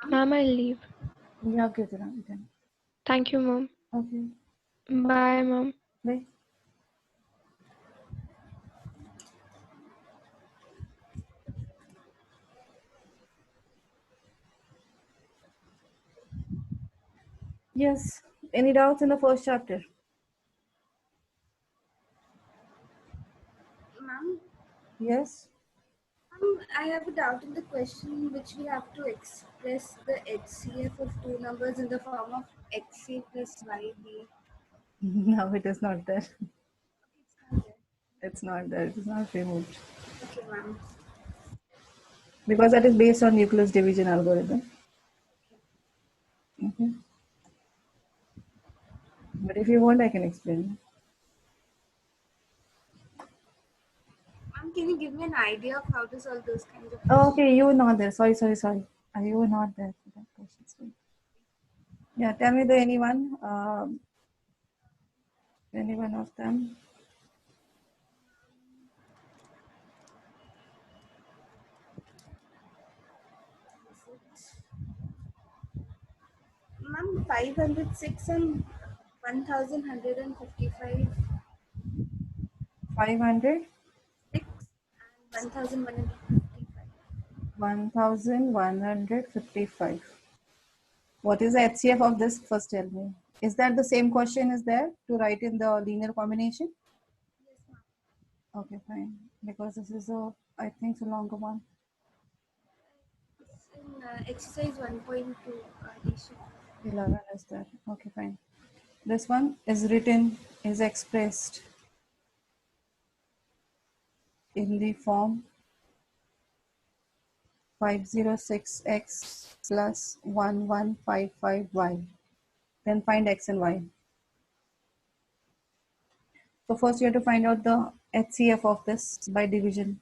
Ma'am, I'll leave. Yeah, okay, then. Thank you, ma'am. Okay, Bye, ma'am. bye. Yes. Any doubts in the first chapter? Ma'am, Yes. I have a doubt in the question which we have to express the HCF of two numbers in the form of XA plus YB. No, it is not there. It's not there. It's not there. It is not removed. Okay, ma'am. Because that is based on Euclid's division algorithm. Okay. But if you want, I can explain. Ma'am, can you give me an idea of how to solve those kinds of Oh, questions? okay, you were not there. Sorry. You were not there for that question. Sorry. Yeah, tell me the any one of them. Ma'am, 506 and 1155, 500, 6 and 1155. 1155. What is the HCF of this? First tell me. Is that the same question is there to write in the linear combination? Yes, ma'am. Okay, fine. Because this is a, I think, a longer one. It's in exercise 1.2 addition. 11 is there. Okay, fine. This one is written, is expressed in the form 506x plus 1155y. Then find x and y. So first you have to find out the HCF of this by division.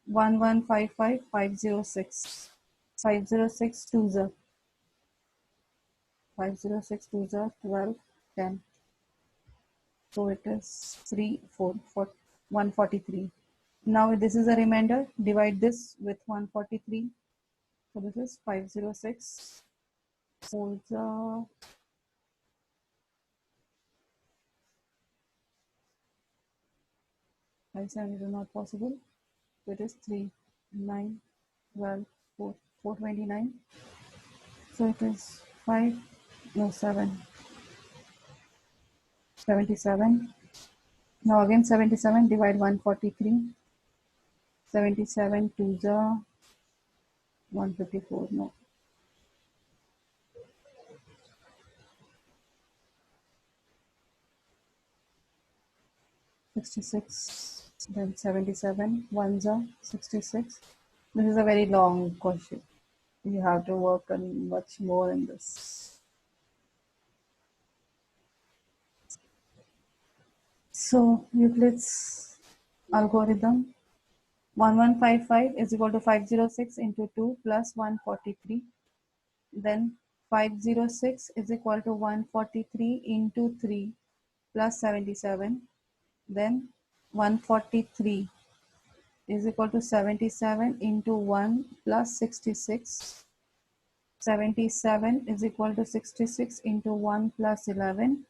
1155, 506. 506 2s are 506 2s are 12, 10. So it is 3, 4, 143. Now this is a remainder. Divide this with 143. So this is 506 whole 57 is not possible. So it is 3, 9, 12, 4, 429. So it is 5, no 7, 77. Now again 77 divide 143. 77 to the 154. No. 66. Then 77. 1s are 66. This is a very long question. You have to work on much more in this. So Euclid's algorithm 1155 is equal to 506 into 2 plus 143. Then 506 is equal to 143 into 3 plus 77. Then 143 is equal to 77 into 1 plus 66. 77 is equal to 66 into 1 plus 11.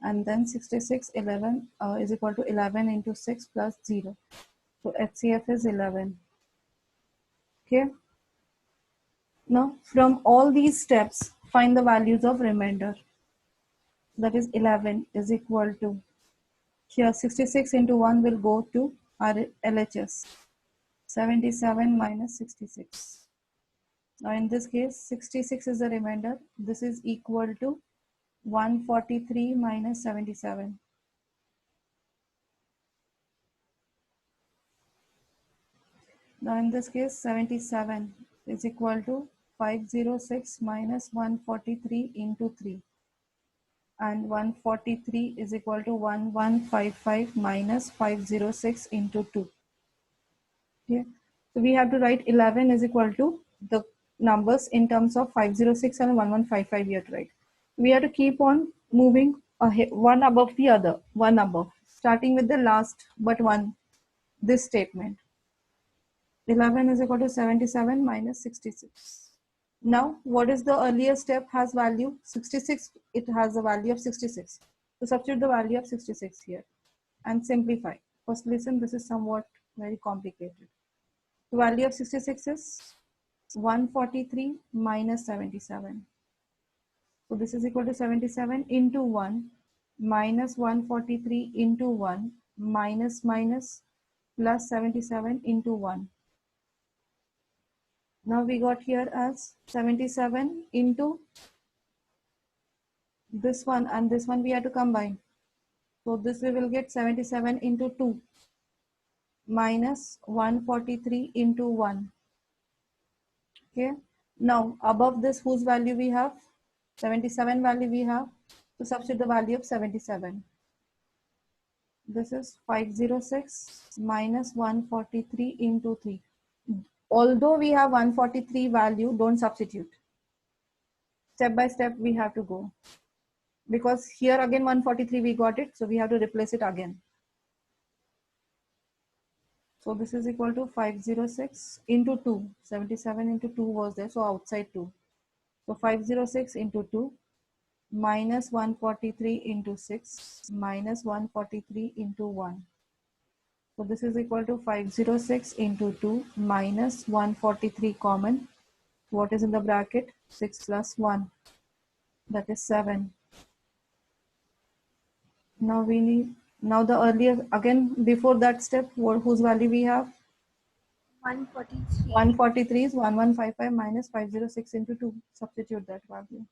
And then 66, 11 is equal to 11 into 6 plus 0. So HCF is 11. Okay. Now from all these steps, find the values of remainder. That is 11 is equal to, here 66 into 1 will go to our LHS. 77 minus 66. Now in this case, 66 is the remainder. This is equal to 143 minus 77. Now in this case, 77 is equal to 506 minus 143 into 3. And 143 is equal to 1155 minus 506 into 2. Okay. So we have to write 11 is equal to the numbers in terms of 506 and 1155 we have to write. We have to keep on moving ahead, one above the other, one above, starting with the last but one, this statement. 11 is equal to 77 minus 66. Now, what is the earliest step has value? 66. It has a value of 66. So substitute the value of 66 here and simplify. First listen, this is somewhat very complicated. The value of 66 is 143 minus 77. So this is equal to 77 into 1 minus 143 into 1 minus minus plus 77 into 1. Now we got here as 77 into this one and this one we have to combine. So this we will get 77 into 2 minus 143 into 1. Okay. Now above this whose value we have? 77 value we have. So substitute the value of 77. This is 506 minus 143 into 3. Although we have 143 value, don't substitute. Step by step we have to go. Because here again 143 we got it, so we have to replace it again. So this is equal to 506 into 2. 77 into 2 was there, so outside 2. So 506 into 2 minus 143 into 6 minus 143 into 1. So this is equal to 506 into 2 minus 143 common. What is in the bracket? 6 plus 1. That is 7. Now we need, now the earlier, again before that step, whose value we have? 143. 143 is 1155 minus 506 into 2. Substitute that value.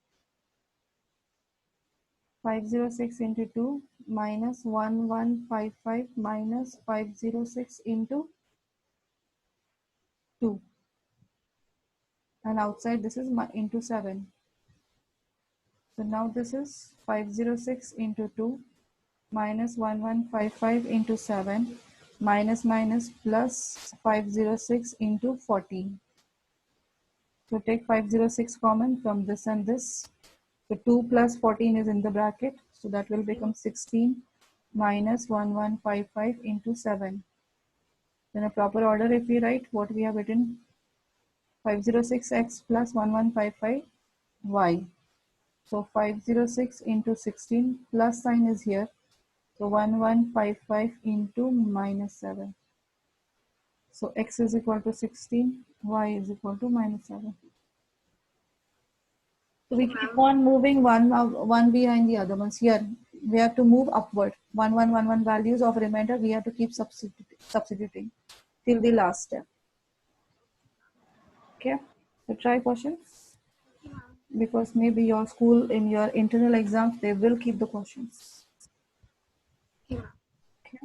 506 into 2 minus 1155 minus 506 into 2. And outside this is into 7. So now this is 506 into 2 minus 1155 into 7 minus minus plus 506 into 14. So take 506 common from this and this. So 2 plus 14 is in the bracket. So that will become 16 minus 1155 into 7. In a proper order, if we write what we have written, 506x plus 1155y. So 506 into 16 plus sign is here. So 1155 into minus 7. So x is equal to 16, y is equal to minus 7. So we keep on moving one behind the other ones. Here we have to move upward. 1111 values of remainder we have to keep substituting till the last step. Okay, so try questions, because maybe your school in your internal exams they will keep the questions. Yeah. Okay.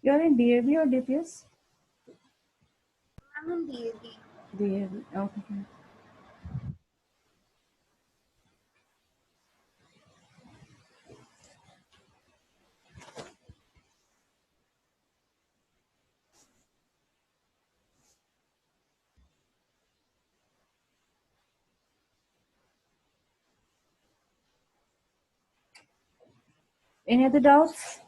You're in DAB or DPS? I'm in DAB. DAB. Okay. Any other doubts?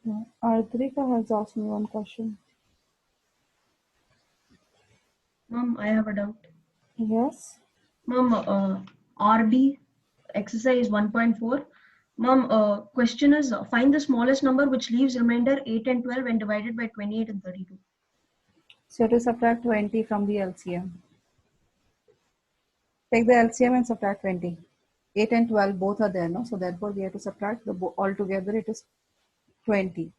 No. Ardrika has asked me one question. Mom, I have a doubt. Yes. Mom, RB exercise 1.4. Mom, question is find the smallest number which leaves remainder 8 and 12 when divided by 28 and 32. So you have to subtract 20 from the LCM. Take the LCM and subtract 20. 8 and 12 both are there, no? So therefore we have to subtract the all together it is 20.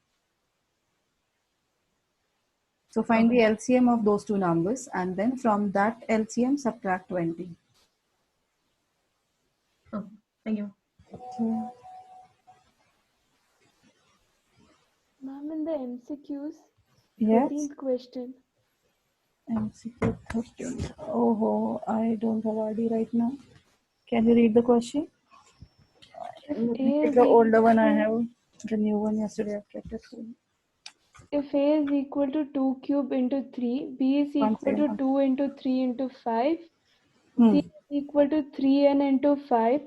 So find the LCM of those two numbers and then from that LCM subtract 20. Okay, thank you. Okay. Ma'am, in the MCQs, Yes. 13th question. MCQ 13. Oh, I don't have RD right now. Can you read the question? If Let A me take is the older one I equal- have. The new one yesterday I've kept at home. If A is equal to 2 cube into 3, B is One equal to second. 2 into 3 into 5, Hmm. C is equal to 3n into 5,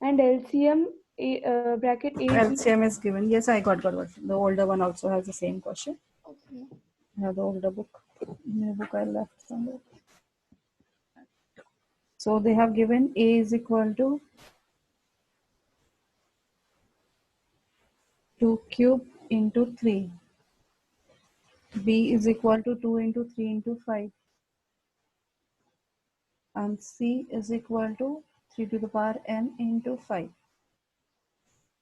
and LCM bracket A, B. LCM is given. Yes, I got. The older one also has the same question. Okay. I have the older book. New book I left somewhere. So they have given A is equal to 2 cube into 3. B is equal to 2 into 3 into 5. And C is equal to 3 to the power n into 5.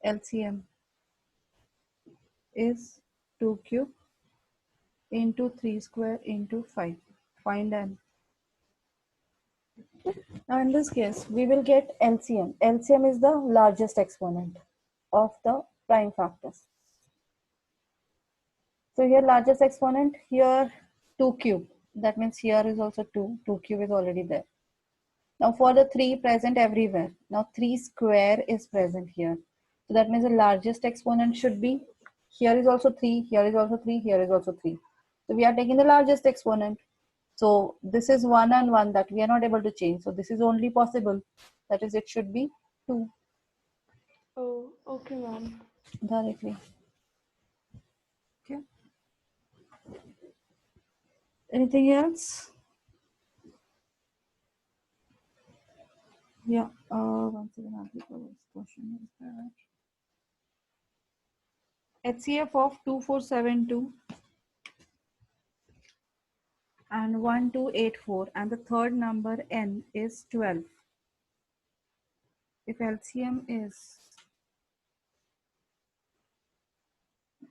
LCM is 2 cube into 3 square into 5. Find n. Now in this case, we will get LCM. LCM is the largest exponent of the prime factors. So here largest exponent, here 2 cube. That means here is also 2. 2 cube is already there. Now for the 3 present everywhere. Now 3 square is present here. So that means the largest exponent should be, here is also 3, here is also 3, here is also 3. So we are taking the largest exponent. So this is 1 and 1 that we are not able to change. So this is only possible. That is, it should be 2 Oh, okay, ma'am. directly. Okay. Anything else? Yeah. Once again, I'll take over this question. Is that HCF of 2472 and 1284, and the third number n is 12. If LCM is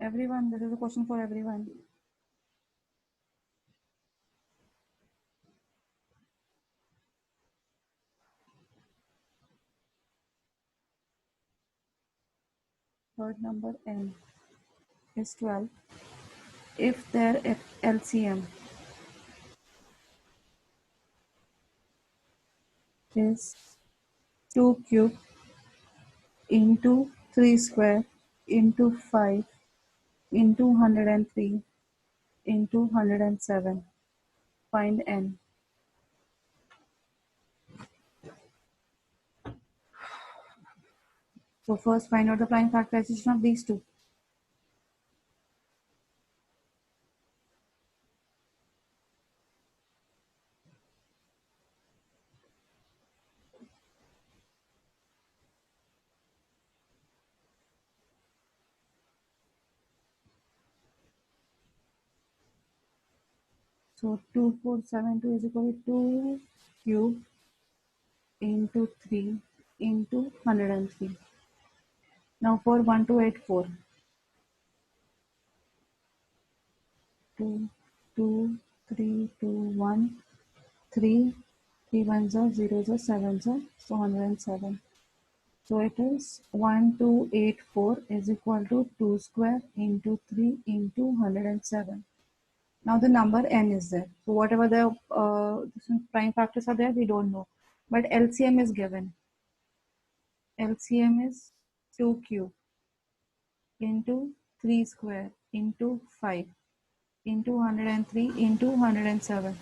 everyone, this is a question for everyone. Third number n is 12. If their LCM is 2 cube into 3 square into 5 into 103 into 107. Find n. So first find out the prime factorization of these two. So 2472 is equal to 2 cube into 3 into 103. Now for 1284. 2, 2, 3, 2, 1, 3, 3 ones are 0s are 7s are, so 107. So it is 1284 is equal to 2 square into 3 into 107. Now the number n is there. So whatever the prime factors are there, we don't know. But LCM is given. LCM is 2 cube into 3 square into 5 into 103 into 107.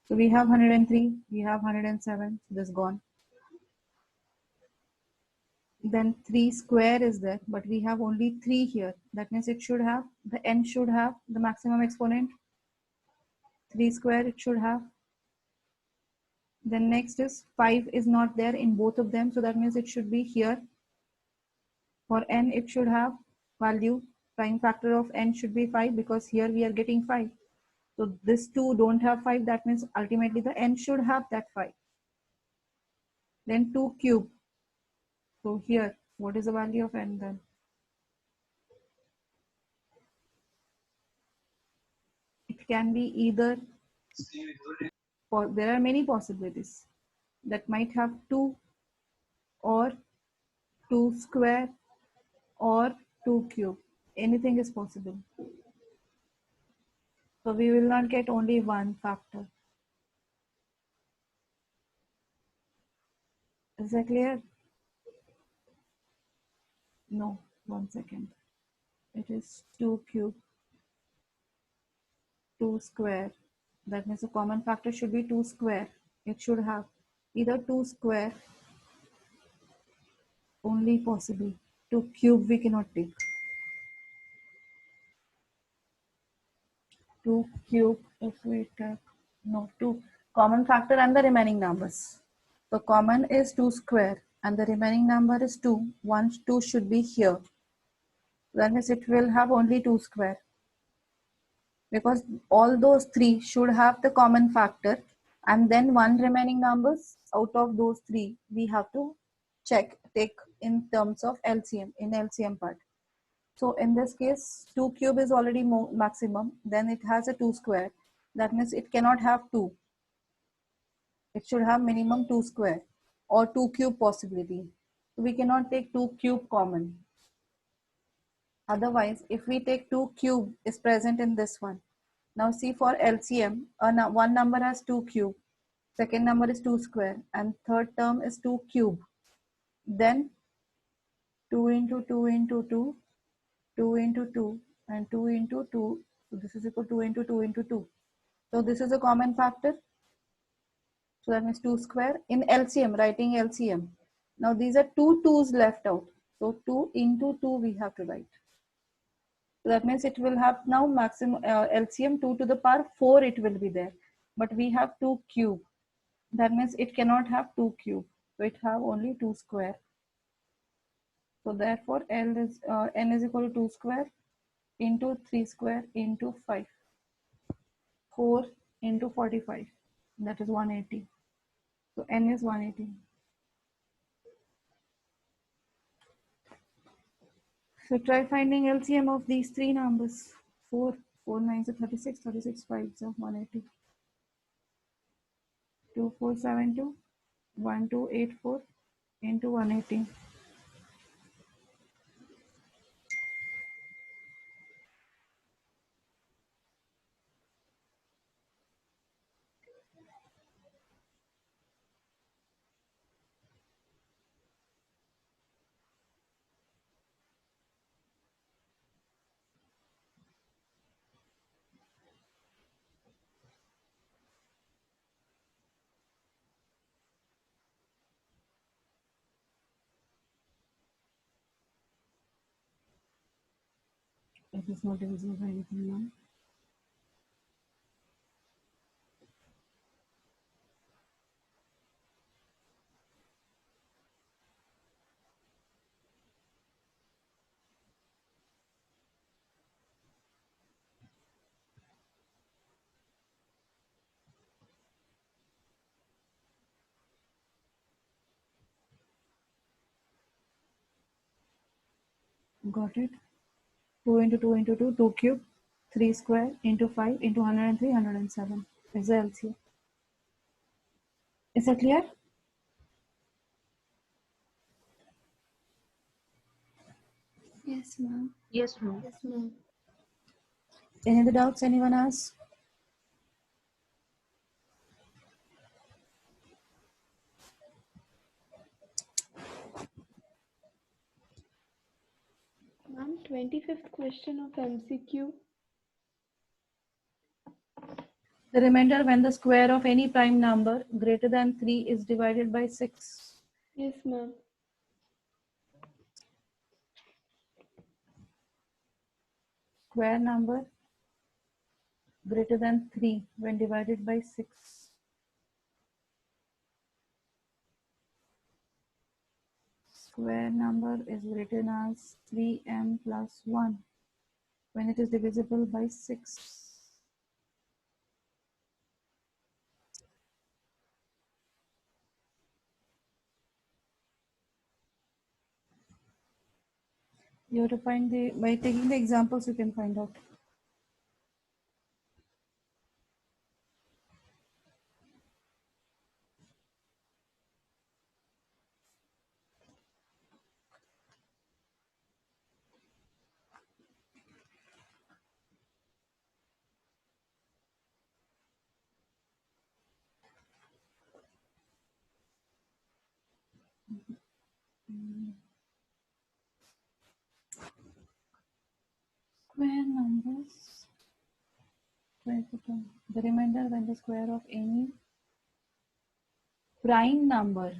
So we have 103, we have 107, so this gone. Then 3 square is there, but we have only 3 here. That means it should have, the n should have the maximum exponent. 3 square it should have. Then next is 5 is not there in both of them, so that means it should be here. For n it should have value, prime factor of n should be 5 because here we are getting 5. So this two don't have 5, that means ultimately the n should have that 5. Then 2 cube. So here, what is the value of n then? It can be either, there are many possibilities. That might have 2 or 2 square or 2 cube. Anything is possible. So we will not get only one factor. Is that clear? No, 1 second. It is 2 cube, 2 square. That means the common factor should be 2 square. It should have either 2 square Only possible. 2 cube we cannot take. 2 cube if we take, no, 2 common factor and the remaining numbers. So common is 2 square and the remaining number is 2. 1, 2 should be here. That means it will have only 2 square. Because all those 3 should have the common factor, and then 1 remaining numbers out of those 3 we have to take in terms of LCM, in LCM part. So in this case 2 cube is already maximum, then it has a 2 square. That means it cannot have 2. It should have minimum 2 square or 2 cube possibility. So we cannot take 2 cube common. Otherwise, if we take 2 cube is present in this one. Now see for LCM, one number has 2 cube, second number is 2 square, and third term is 2 cube. Then 2 into 2 into 2, 2 into 2, and 2 into 2. So this is equal to 2 into 2 into 2. So this is a common factor. So that means 2 square. In LCM, writing LCM. Now these are 2 2's left out. So 2 into 2 we have to write. So that means it will have now maximum LCM 2 to the power 4 it will be there. But we have 2 cube. That means it cannot have 2 cube. So it have only 2 square. So therefore L is n is equal to 2 square into 3 square into 5. 4 into 45. That is 180. So n is 180. So try finding LCM of these 3 numbers. 4, 4 9 is 36, 36 5 is 180. 2472, 1284 into 180. It is not divisible by anything now. Got it? 2 into 2 into 2, 2 cube, 3 square into 5 into 103, 107 is the LCM. Is that clear? Yes, ma'am. Yes, ma'am. Yes, ma'am. Any other doubts anyone has? Ma'am, 25th question of MCQ. The remainder when the square of any prime number greater than 3 is divided by 6. Yes, ma'am. Square number greater than 3 when divided by 6. Square number is written as 3m plus 1 when it is divisible by 6. You have to find the, by taking the examples you can find out. Square numbers, the remainder when the square of any prime number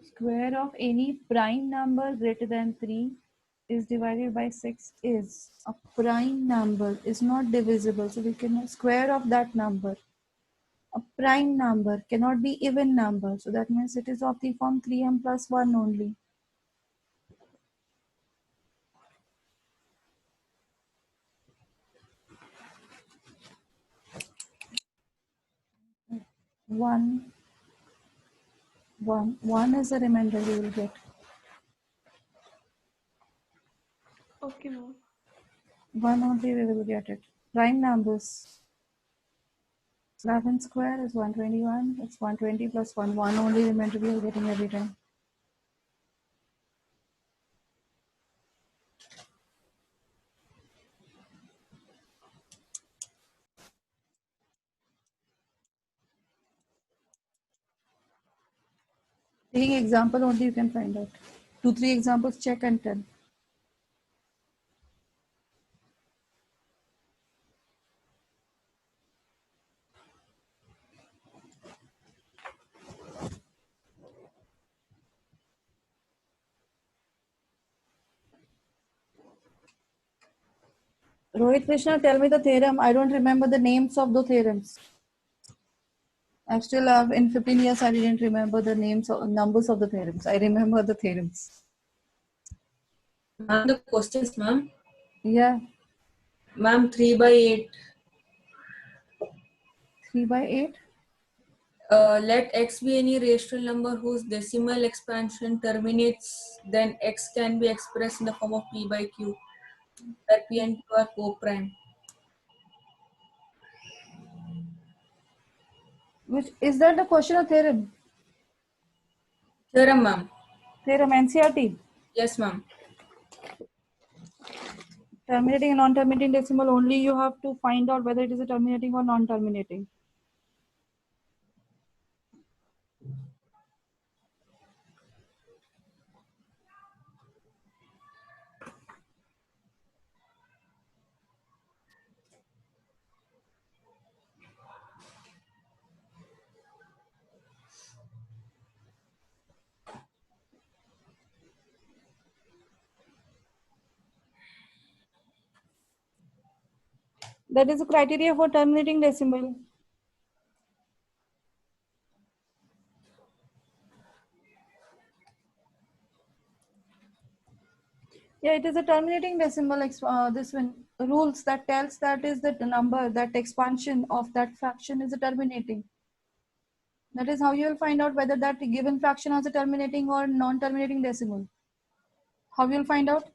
Square of any prime number greater than 3 is divided by 6 is a prime number, is not divisible. So we can square of that number. A prime number cannot be even number. So that means it is of the form 3m plus 1 only. One is the remainder we will get. Okay, ma'am. 1 only we will get it. Prime numbers. 11 square is 121. It's 120 plus 1. 1 only remainder we are getting every time. Taking example only you can find out. 2-3 examples, check and tell. Rohit Krishna, tell me the theorem. I don't remember the names of the theorems. I still have in 15 years I didn't remember the names or numbers of the theorems. I remember the theorems. Ma'am, the questions, ma'am. Yeah, Ma'am, 3 by 8. 3 by 8. Let x be any rational number whose decimal expansion terminates, then x can be expressed in the form of p by q, where p and q are co-prime. Which is that the question or theorem? Theorem, ma'am. Theorem NCRT. Yes, ma'am. Terminating and non-terminating decimal only you have to find out whether it is a terminating or non-terminating. That is the criteria for terminating decimal. Yeah, it is a terminating decimal. This one rules that tells that is the number, that expansion of that fraction is a terminating. That is how you will find out whether that given fraction has a terminating or non-terminating decimal. How you will find out?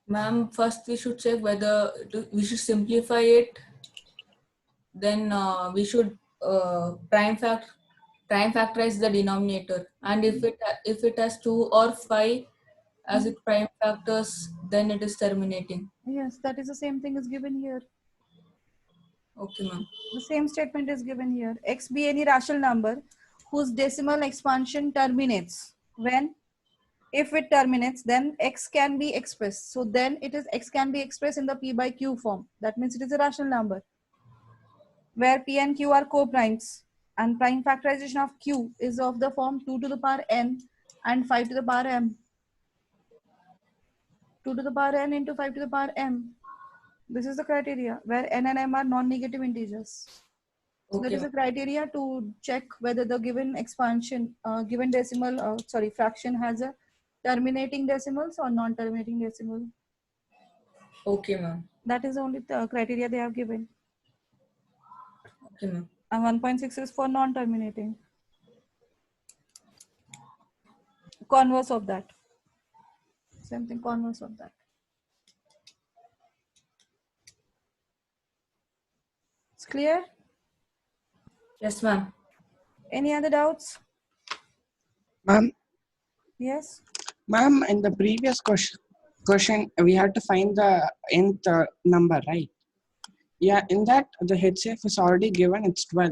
Ma'am, first we should check whether we should simplify it. Then we should prime factorize the denominator, and if it has 2 or 5 as its prime factors, then it is terminating. Yes, that is the same thing is given here. Okay, ma'am. The same statement is given here. X be any rational number whose decimal expansion terminates. When? If it terminates, then x can be expressed. So then it is x can be expressed in the p by q form. That means it is a rational number where p and q are co-primes, and prime factorization of q is of the form 2 to the power n and 5 to the power m. 2 to the power n into 5 to the power m. This is the criteria where n and m are non-negative integers. So that Okay, is a criteria to check whether the given expansion, given decimal, fraction has a terminating decimals or non-terminating decimal. okay, ma'am. That is the only criteria they have given. Okay, ma'am. And 1.6 is for non-terminating. Converse of that. Same thing, converse of that. It's clear? Yes, ma'am. Any other doubts? Ma'am, Yes? ma'am, in the previous question, we had to find the nth number, right? Yeah, in that the HCF is already given. It's 12.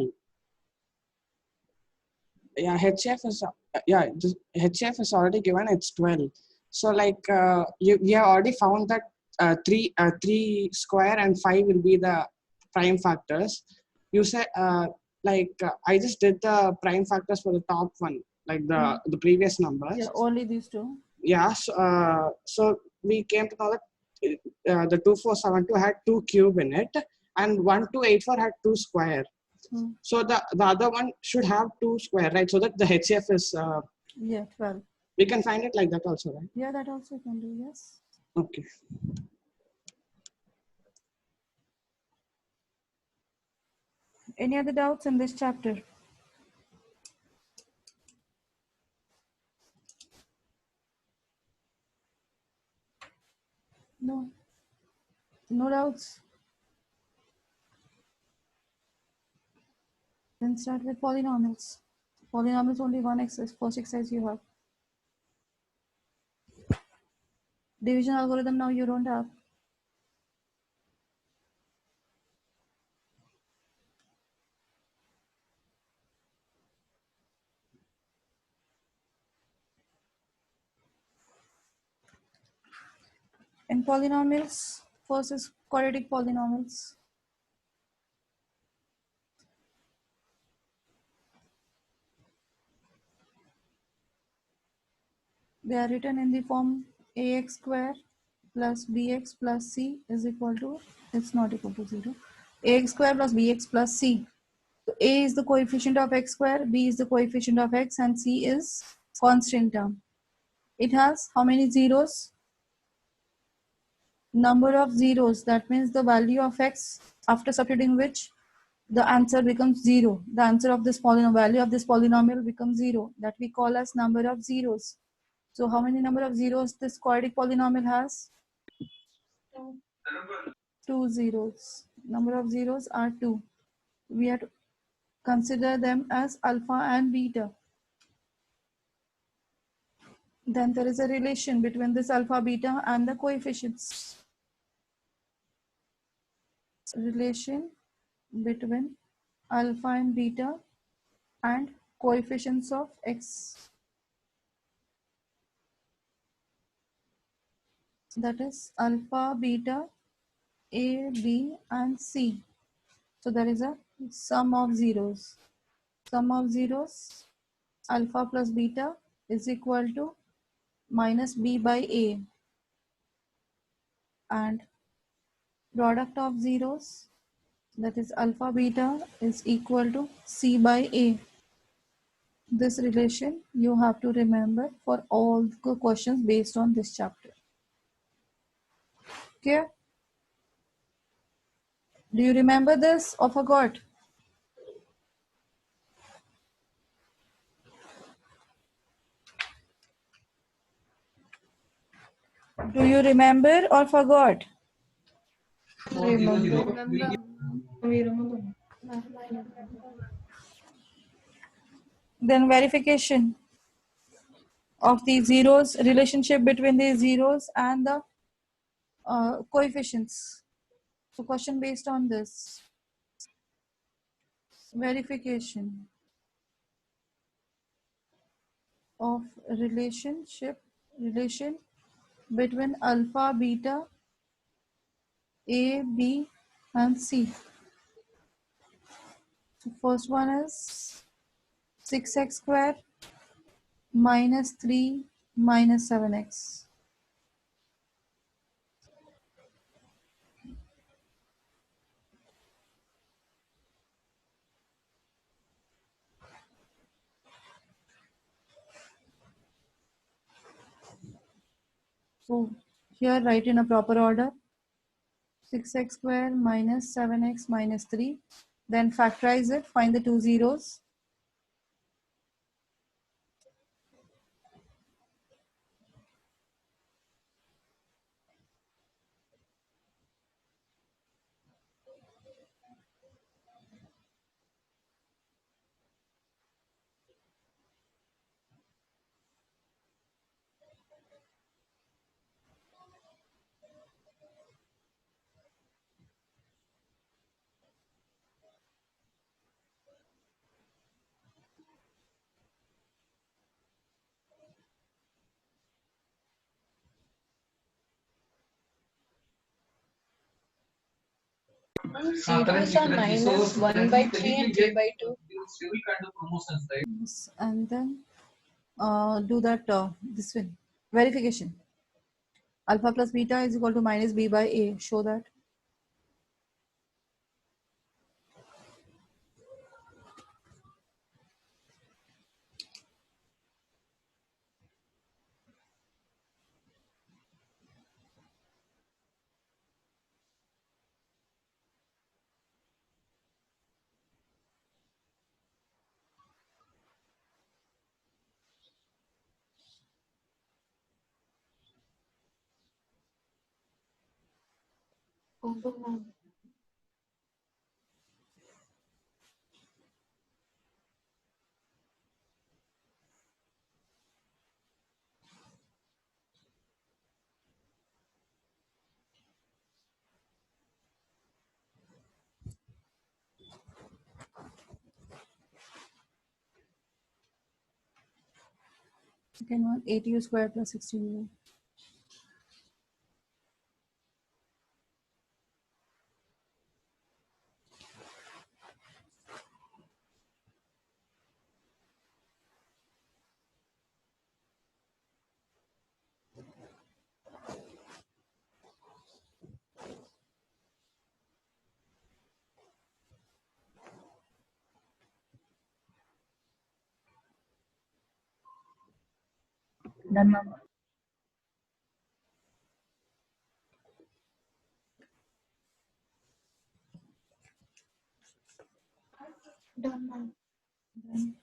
Yeah, the HCF is already given. It's 12. So like we have already found that 3 square and 5 will be the prime factors. You say I just did the prime factors for the top one. like the previous numbers. Yeah, only these two. Yeah, so we came to know that the 2472 had 2 cube in it, and 1284 had 2 square. So the other one should have 2 square, right? So that the HCF is Yeah, 12. we can find it like that also, right? Yeah, that also you can do, yes. Okay. Any other doubts in this chapter? No. No doubts. Then start with polynomials. Polynomials only one exercise, first exercise you have. Division algorithm now you don't have. In polynomials, first is quadratic polynomials. They are written in the form ax square plus bx plus c is equal to, it's not equal to 0. Ax square plus bx plus c. So a is the coefficient of x square, b is the coefficient of x, and c is constant term. It has how many zeros? Number of zeros. That means the value of x after substituting which the answer becomes 0. The answer of this polynomial, value of this polynomial becomes 0. That we call as number of zeros. So how many number of zeros this quadratic polynomial has? 2 zeros. Number of zeros are 2. We have to consider them as alpha and beta. Then there is a relation between this alpha, beta and the coefficients. Relation between alpha and beta and coefficients of x. That is alpha, beta, a, b and c. So there is a sum of zeros. Sum of zeros, alpha plus beta is equal to minus b by a, and product of zeros, that is alpha beta, is equal to c by a. This relation you have to remember for all the questions based on this chapter. Okay? Do you remember this or forgot? Do you remember or forgot? Then verification of the zeros, relationship between the zeros and the coefficients. So question based on this. Verification of relation between alpha, beta, a, b and c. So first one is 6x square minus 3 minus 7x. So here write in a proper order. 6x square minus 7x minus 3. Then factorize it, find the two zeros. Zeros are minus 1 by 3 and 3 by 2. Yes, and then do that this way. Verification. Alpha plus beta is equal to minus b by a. Show that. Okay, ma'am. Second one, 8u squared plus 16u. Done, ma'am. Done, ma'am. Then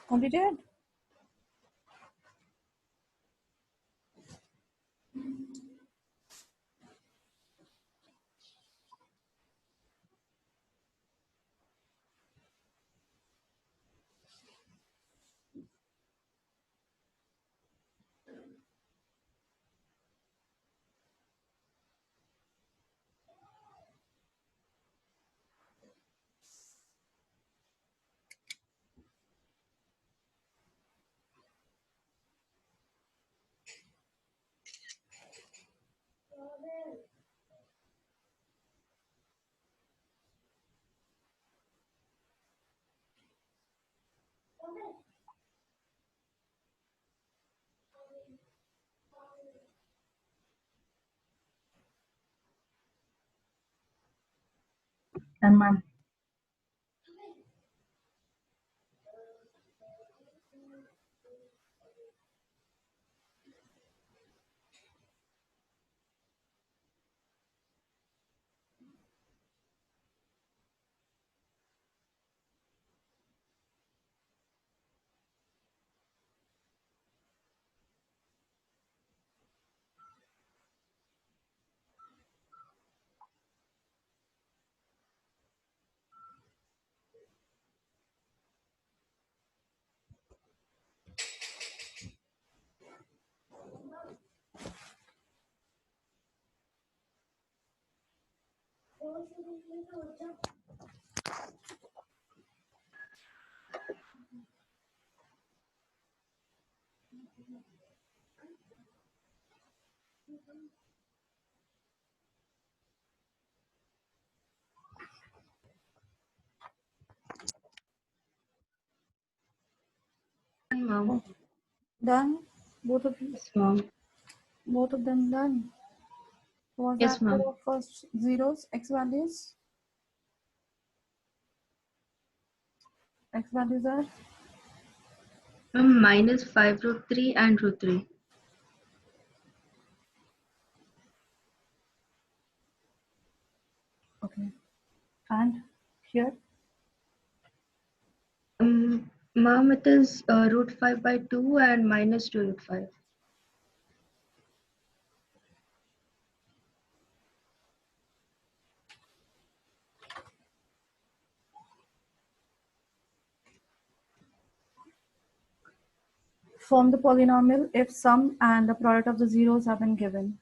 Completed? Done, ma'am. Done, ma'am. Done? Both of you? Yes, ma'am. Both of them done? Was Yes, that ma'am. the first zeros, x values? X values are? Ma'am, minus 5 root 3 and root 3. Okay. And here? Ma'am, it is root 5 by 2 and minus 2 root 5. Form the polynomial if sum and the product of the zeros have been given.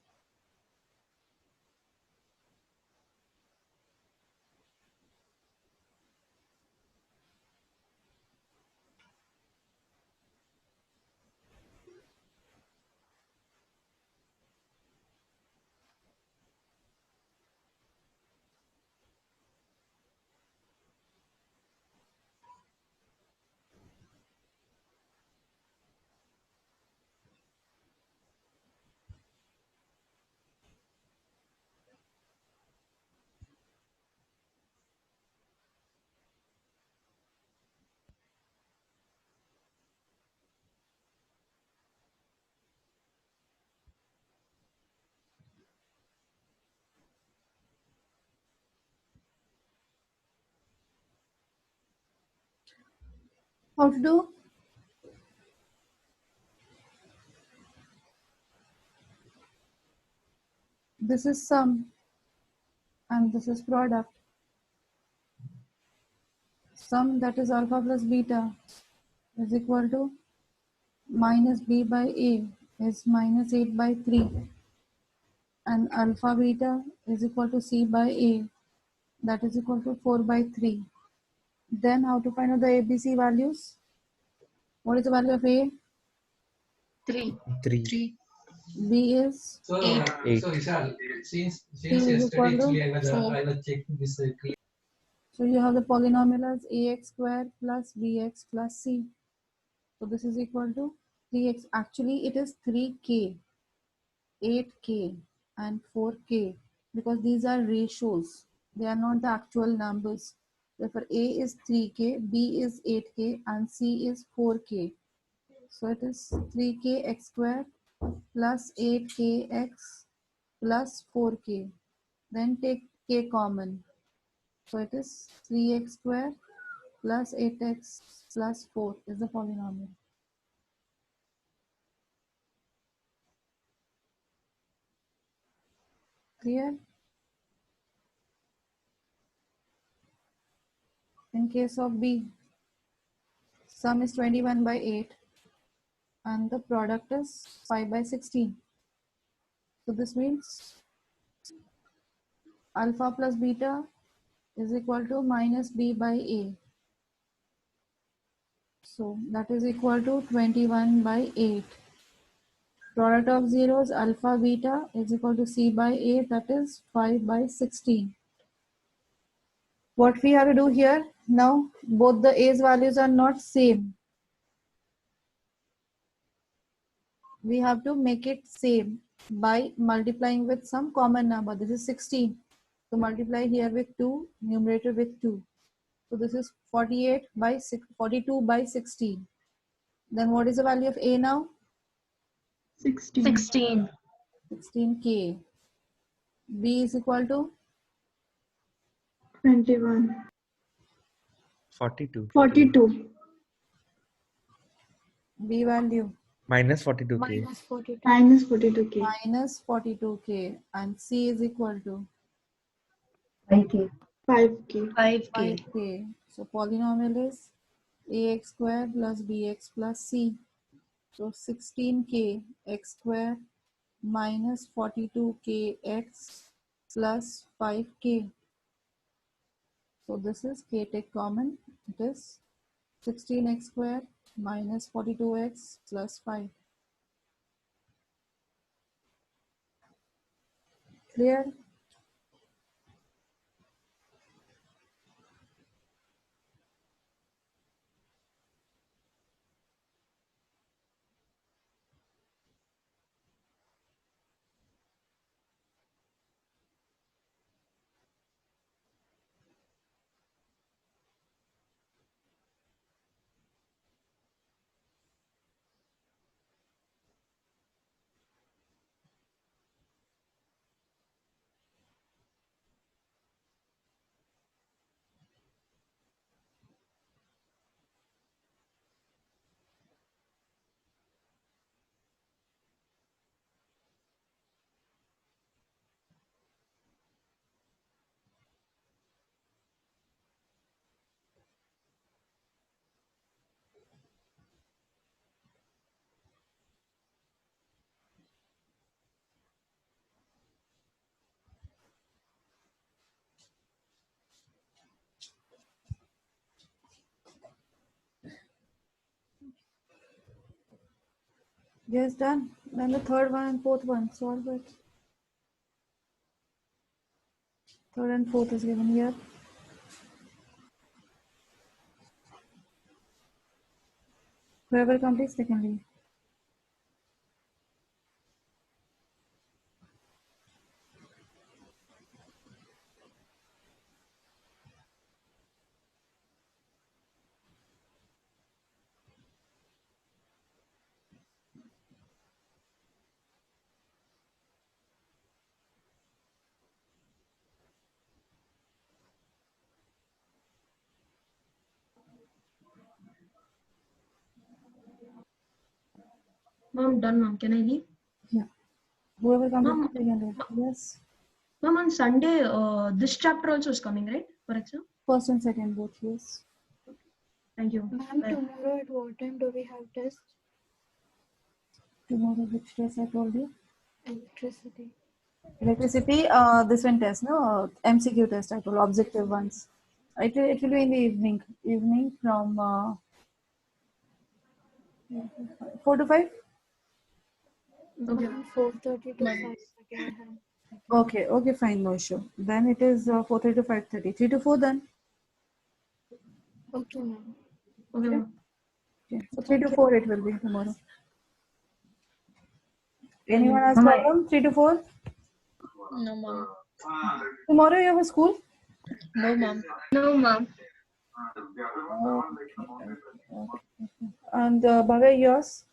How to do? This is sum and this is product. Sum, that is alpha plus beta, is equal to minus b by a is minus 8 by 3, and alpha beta is equal to c by a, that is equal to 4 by 3. Then how to find out the ABC values? What is the value of a? 3. 3. B is? So, 8. 8. So Vishal, since C is equal yesterday to? actually I 4. was checking this. So you have the polynomial as ax square plus bx plus c. So this is equal to 3x. Actually, it is 3k, 8k, and 4k because these are ratios. They are not the actual numbers. Therefore, a is 3k, b is 8k, and c is 4k. So it is 3k x square plus 8kx plus 4k. Then take k common. So it is 3x square plus 8x plus 4 is the polynomial. Clear? In case of B, sum is 21 by 8 and the product is 5 by 16. So this means alpha plus beta is equal to minus b by a. So that is equal to 21 by 8. Product of zeros alpha beta is equal to c by a, that is 5 by 16. What we have to do here, now both the a's values are not same. We have to make it same by multiplying with some common number. This is 16. So multiply here with 2, numerator with 2. So this is 48 by 42 by 16. Then what is the value of a now? 16. 16k. B is equal to 21. 42. 42. B value Minus 42k. Minus 42k. minus 42k, and C is equal to 5k. 5k. 5k. So polynomial is ax square plus bx plus c. So 16k x square minus 42k x plus 5k. So this is k take common. It is 16x square minus 42x plus 5. Clear? Yes, done. Then the third one and fourth one, solve it. Third and fourth is given here. Whoever completes, they can leave. Mom, done, mom. Can I leave? Yeah. Whoever completes, Mom, they can leave. Yes. mom, on Sunday, this chapter also is coming, right? For exam? First and second both, yes. Thank you. Ma'am, Bye. tomorrow at what time do we have test? Tomorrow, which test I told you? Electricity. Electricity, this one test, no? MCQ test I told, objective ones. It will be in the evening. Evening from 4 to 5? Okay. Ma'am, 4:30 to 5 again. Okay, fine, no issue. Then it is 4:30 to 5:30. 3 to 4 then? Okay, ma'am. Okay, mom. Okay. So 3 to 4 it will be tomorrow. Anyone has Ma'am, problem? 3 to 4? No, ma'am. Tomorrow you have a school? No, ma'am. No, ma'am. Okay. And Bhavya, yours?